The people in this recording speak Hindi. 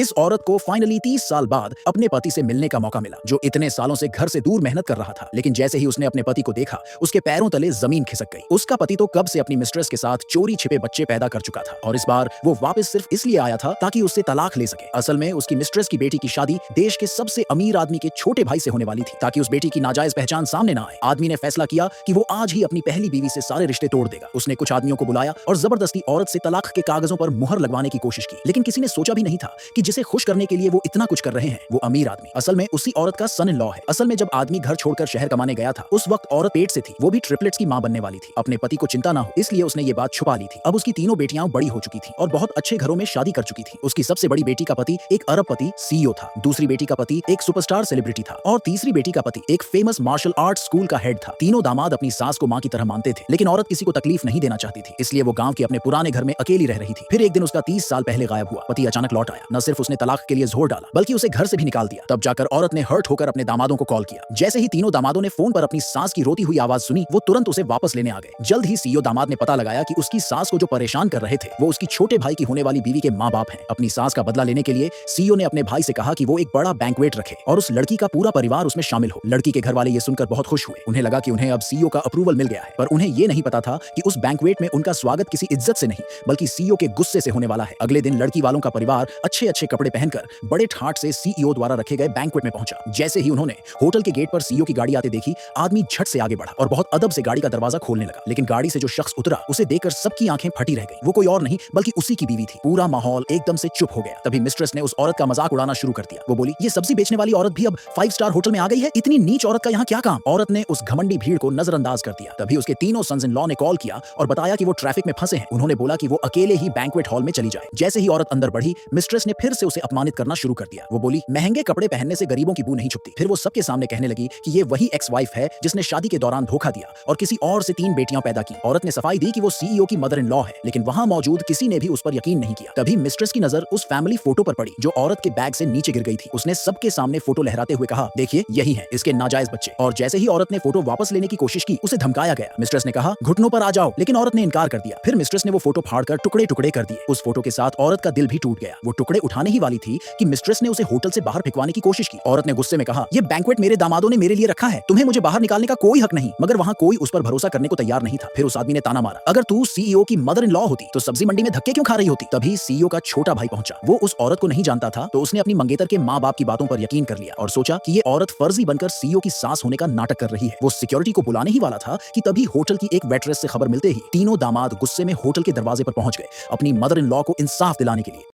इस औरत को फाइनली 30 साल बाद अपने पति से मिलने का मौका मिला, जो इतने सालों से घर से दूर मेहनत कर रहा था। लेकिन जैसे ही उसने अपने पति को देखा, उसके पैरों तले जमीन खिसक गई। उसका पति तो कब से अपनी मिस्ट्रेस के साथ चोरी छिपे बच्चे पैदा कर चुका था और इस बार वो वापस सिर्फ इसलिए आया था ताकि उससे तलाक ले सके। असल में उसकी मिस्ट्रेस की बेटी की शादी देश के सबसे अमीर आदमी के छोटे भाई से होने वाली थी, ताकि उस बेटी की नाजायज पहचान सामने ना आए। आदमी ने फैसला किया कि वो आज ही अपनी पहली बीवी से सारे रिश्ते तोड़ देगा। उसने कुछ आदमियों को बुलाया और जबरदस्ती औरत से तलाक के कागजों पर मुहर लगवाने की कोशिश की। लेकिन किसी ने सोचा भी नहीं था कि जिसे खुश करने के लिए वो इतना कुछ कर रहे हैं, वो अमीर आदमी असल में उसी औरत का सन इन लॉ है। असल में जब आदमी घर छोड़कर शहर कमाने गया था, उस वक्त औरत पेट से थी, वो भी ट्रिपलेट्स की मां बनने वाली थी। अपने पति को चिंता ना हो इसलिए उसने ये बात छुपा ली थी। अब उसकी तीनों बेटियां बड़ी हो चुकी थी और बहुत अच्छे घरों में शादी कर चुकी थी। उसकी सबसे बड़ी बेटी का पति एक अरबपति सीईओ था, दूसरी बेटी का पति एक सुपरस्टार सेलिब्रिटी था और तीसरी बेटी का पति एक फेमस मार्शल आर्ट स्कूल का हेड था। तीनों दामाद अपनी सास को मां की तरह मानते थे, लेकिन औरत किसी को तकलीफ नहीं देना चाहती थी, इसलिए वो गांव के अपने पुराने घर में अकेली रह रही थी। फिर एक दिन उसका 30 साल पहले गायब हुआ पति अचानक लौट आया। न सिर्फ उसने तलाक के लिए जोर डाला, बल्कि उसे घर से भी निकाल दिया। तब जाकर औरत ने हर्ट होकर अपने दामादों को कॉल किया। जैसे ही तीनों दामादों ने फोन पर अपनी सास की रोती हुई आवाज सुनी, वो तुरंत उसे वापस लेने आ गए। जल्द ही सीईओ दामाद ने पता लगाया कि उसकी सास को जो परेशान कर रहे थे, वो उसकी छोटे भाई की होने वाली बीवी के माँ बाप हैं। अपनी सास का बदला लेने के लिए सीईओ ने अपने भाई से कहा कि वो एक बड़ा बैंक्वेट रखे और उस लड़की का पूरा परिवार उसमें शामिल हो। लड़की के घर वाले ये सुनकर बहुत खुश हुए। उन्हें लगा कि उन्हें अब सीईओ का अप्रूवल मिल गया है, पर उन्हें ये नहीं पता था कि उस बैंक्वेट में उनका स्वागत किसी इज्जत से नहीं, बल्कि सीईओ के गुस्से से होने वाला है। अगले दिन लड़की वालों का परिवार अच्छे अच्छे कपड़े पहनकर बड़े ठाट से सीईओ द्वारा रखे गए बैंक्वेट में पहुंचा। जैसे ही उन्होंने होटल के गेट पर सीईओ की गाड़ी आते देखी, आदमी झट से आगे बढ़ा और बहुत अदब से गाड़ी का दरवाजा खोलने लगा। लेकिन गाड़ी से जो शख्स उतरा, उसे देखकर सबकी आंखें फटी रह गई। वो कोई और नहीं बल्कि उसी की बीवी थी। पूरा माहौल एकदम से चुप हो गया। तभी मिस्ट्रेस ने उस औरत का मजाक उड़ाना शुरू कर दिया। वो बोली, ये सब्जी बेचने वाली औरत भी अब 5 स्टार होटल में आ गई है, इतनी नीच औरत का यहाँ क्या काम। औरत ने उस घमंडी भीड़ को नजरअंदाज कर दिया। तभी उसके तीनों सन्स इन लॉ ने कॉल किया और बताया कि वो ट्रैफिक में फंसे हैं। उन्होंने बोला कि वो अकेले ही बैंक्वेट हॉल में चली जाए। जैसे ही औरत अंदर बढ़ी, मिस्ट्रेस ने फिर से उसे अपमानित करना शुरू कर दिया। वो बोली, महंगे कपड़े पहनने से गरीबों की बू नहीं छुपती। फिर वो सबके सामने कहने लगी कि ये वही एक्स वाइफ है जिसने शादी के दौरान धोखा दिया और किसी और से 3 बेटियां पैदा की। औरत ने सफाई दी कि वो सीईओ की मदर इन लॉ है, लेकिन वहां मौजूद किसी ने भी उस पर यकीन नहीं किया। तभी मिस्ट्रेस की नजर उस फैमिली फोटो पर पड़ी जो औरत के बैग से नीचे गिर गई थी। उसने सबके सामने फोटो लहराते हुए कहा, देखिए यही है इसके नाजायज बच्चे। और जैसे ही औरत ने फोटो वापस लेने की कोशिश की, उसे धमकाया गया। मिस्ट्रेस ने कहा, घुटनों पर आ जाओ, लेकिन औरत ने इनकार कर दिया। फिर मिस्ट्रेस ने वो फोटो फाड़कर टुकड़े टुकड़े कर दिए। उस फोटो के साथ औरत का दिल भी टूट गया। वो टुकड़े उठाने ही वाली थी कि मिस्ट्रेस ने उसे होटल से बाहर फेंकवाने की कोशिश की। औरत ने गुस्से में कहा, ये बैंक्वेट मेरे दामादों ने मेरे लिए रखा है, तुम्हें मुझे बाहर निकालने का कोई हक नहीं। मगर वहां कोई उस पर भरोसा करने को तैयार नहीं था। फिर उस आदमी ने ताना मारा, अगर तू सीईओ की मदर इन लॉ होती तो सब्जी मंडी में धक्के क्यों खा रही होती। तभी सीईओ का छोटा भाई पहुंचा। वो उस औरत को नहीं जानता था, तो उसने अपनी मंगेतर के माँ बाप की बातों पर यकीन कर लिया और सोचा कि ये औरत फर्जी बनकर सीईओ की सास होने का नाटक कर रही है। वो सिक्योरिटी को बुलाने ही वाला था कि तभी होटल की एक वेट्रेस से खबर मिलते ही तीनों दामाद गुस्से में होटल के दरवाजे पर पहुंच गए, अपनी मदर इन लॉ को इंसाफ दिलाने के लिए।